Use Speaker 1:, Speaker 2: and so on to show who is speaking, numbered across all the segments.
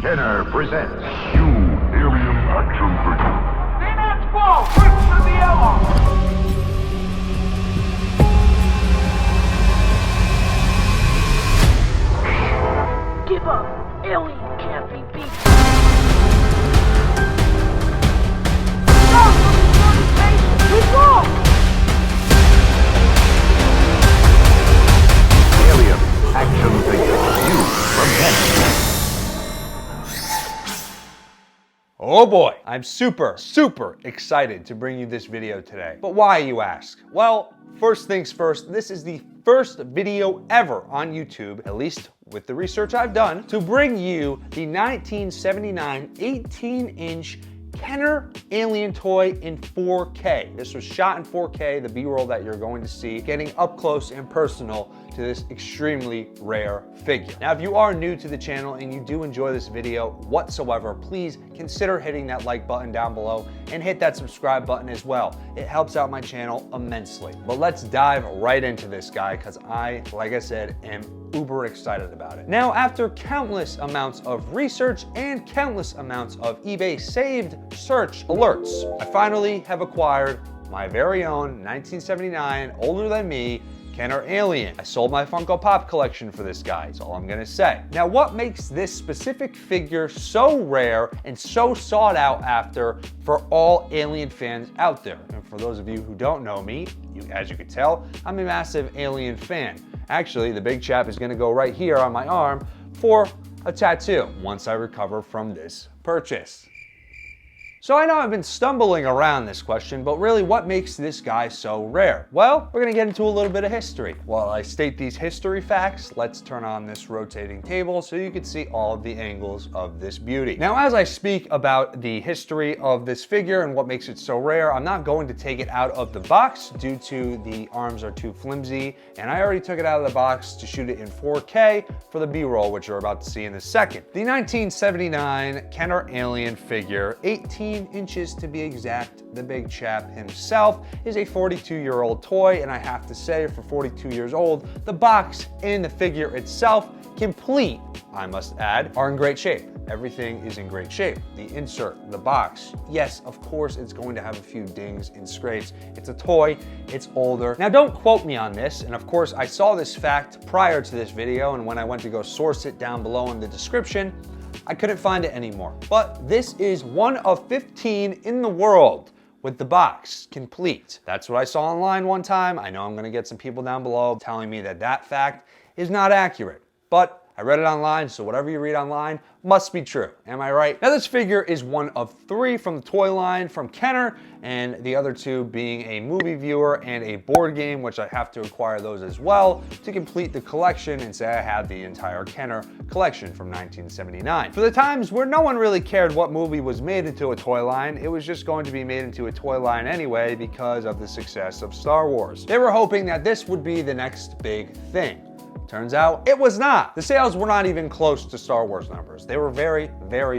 Speaker 1: Kenner presents new alien action figure.
Speaker 2: Phoenix Ball, quick to the yellow! Give up! Alien can't be beat! No! We go!
Speaker 1: Alien action figure. New from Kenner.
Speaker 3: Oh boy, I'm super excited to bring you this video today. But why, you ask? Well, first things first, this is the first video ever on YouTube, at least with the research I've done, to bring you the 1979 18-inch Kenner alien toy in 4K. This was shot in 4K, the B-roll that you're going to see, getting up close and personal to this extremely rare figure. Now, if you are new to the channel and you do enjoy this video whatsoever, please consider hitting that like button down below and hit that subscribe button as well. It helps out my channel immensely. But let's dive right into this guy because I, like I said, am uber excited about it. Now, after countless amounts of research and countless amounts of eBay saved search alerts, I finally have acquired my very own 1979, older than me, Kenner Alien. I sold my Funko Pop collection for this guy, that's all I'm gonna say. Now, what makes this specific figure so rare and so sought out after for all Alien fans out there? And for those of you who don't know me, as you can tell, I'm a massive Alien fan. Actually, the big chap is gonna go right here on my arm for a tattoo once I recover from this purchase. So I know I've been stumbling around this question, but really what makes this guy so rare? Well, we're gonna get into a little bit of history. While I state these history facts, let's turn on this rotating table so you can see all of the angles of this beauty. Now, as I speak about the history of this figure and what makes it so rare, I'm not going to take it out of the box due to the arms are too flimsy, and I already took it out of the box to shoot it in 4K for the B-roll, which you're about to see in a second. The 1979 Kenner Alien figure, 18 inches to be exact, the big chap himself, is a 42-year-old toy, and I have to say, for 42 years old, the box and the figure itself, complete, I must add, are in great shape. Everything is in great shape. The insert, the box, yes, of course it's going to have a few dings and scrapes. It's a toy, it's older. Now, don't quote me on this, and of course I saw this fact prior to this video, and when I went to go source it down below in the description, I couldn't find it anymore. But this is one of 15 in the world with the box complete. That's what I saw online one time. I know I'm gonna get some people down below telling me that that fact is not accurate, but I read it online, so whatever you read online must be true. Am I right? Now, this figure is one of 3 from the toy line from Kenner, and the other 2 being a movie viewer and a board game, which I have to acquire those as well to complete the collection and say I have the entire Kenner collection from 1979. For the times where no one really cared what movie was made into a toy line, it was just going to be made into a toy line anyway because of the success of Star Wars. They were hoping that this would be the next big thing. Turns out it was not. The sales were not even close to Star Wars numbers. They were very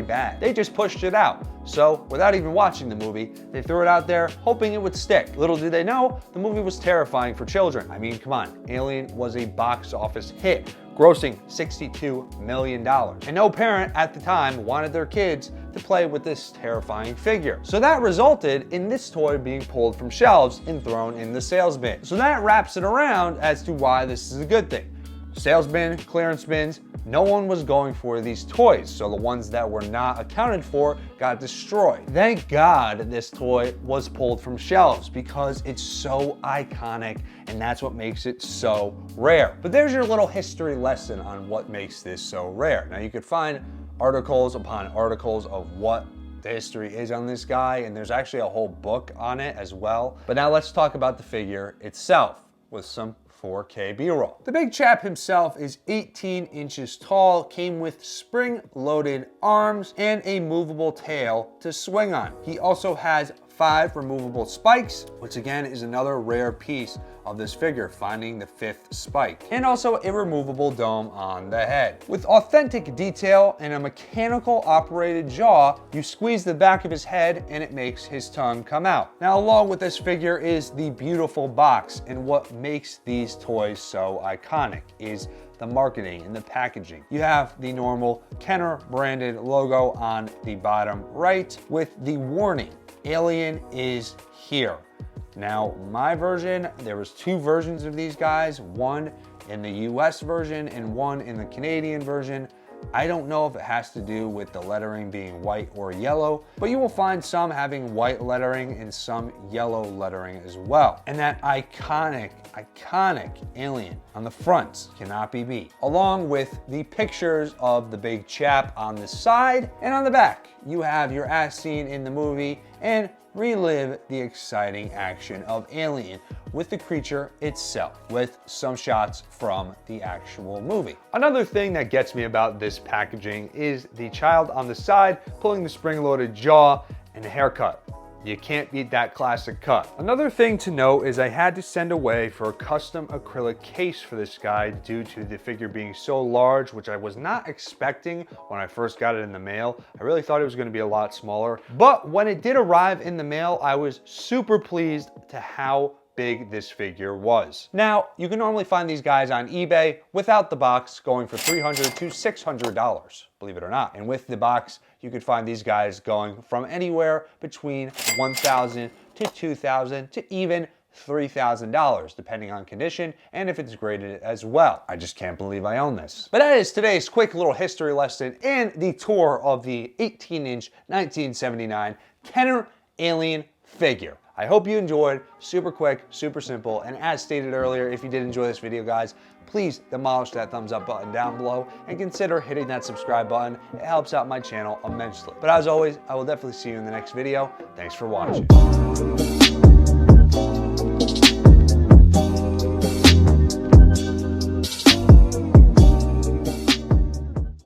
Speaker 3: bad. They just pushed it out. So without even watching the movie, they threw it out there hoping it would stick. Little did they know, the movie was terrifying for children. I mean, come on, Alien was a box office hit, grossing $62 million. And no parent at the time wanted their kids to play with this terrifying figure. So that resulted in this toy being pulled from shelves and thrown in the sales bin. So that wraps it around as to why this is a good thing. Sales bin, clearance bins, no one was going for these toys, so the ones that were not accounted for got destroyed. Thank God this toy was pulled from shelves because it's so iconic and that's what makes it so rare. But there's your little history lesson on what makes this so rare. Now, you could find articles upon articles of what the history is on this guy, and there's actually a whole book on it as well. But now let's talk about the figure itself with some 4K B-roll. The big chap himself is 18 inches tall, came with spring-loaded arms and a movable tail to swing on. He also has 5 removable spikes, which again is another rare piece of this figure, finding the 5th spike, and also a removable dome on the head. With authentic detail and a mechanical operated jaw, you squeeze the back of his head and it makes his tongue come out. Now, along with this figure is the beautiful box, and what makes these toys so iconic is the marketing and the packaging. You have the normal Kenner branded logo on the bottom right with the warning, alien is here. Now, my version, there was 2 versions of these guys, one in the US version and one in the Canadian version. I don't know if it has to do with the lettering being white or yellow, but you will find some having white lettering and some yellow lettering as well. And that iconic alien on the front cannot be beat, along with the pictures of the big chap on the side and on the back. You have your as seen in the movie and relive the exciting action of Alien with the creature itself, with some shots from the actual movie. Another thing that gets me about this packaging is the child on the side pulling the spring-loaded jaw and the haircut. You can't beat that classic cut. Another thing to note is I had to send away for a custom acrylic case for this guy due to the figure being so large, which I was not expecting when I first got it in the mail. I really thought it was gonna be a lot smaller. But when it did arrive in the mail, I was super pleased to how big this figure was. Now, you can normally find these guys on eBay without the box going for $300 to $600, believe it or not. And with the box, you could find these guys going from anywhere between $1,000 to $2,000 to even $3,000, depending on condition and if it's graded as well. I just can't believe I own this. But that is today's quick little history lesson and the tour of the 18-inch 1979 Kenner Alien figure. I hope you enjoyed. Super quick, super simple, and as stated earlier, if you did enjoy this video, guys, please demolish that thumbs up button down below and consider hitting that subscribe button. It helps out my channel immensely. But as always, I will definitely see you in the next video. Thanks for watching.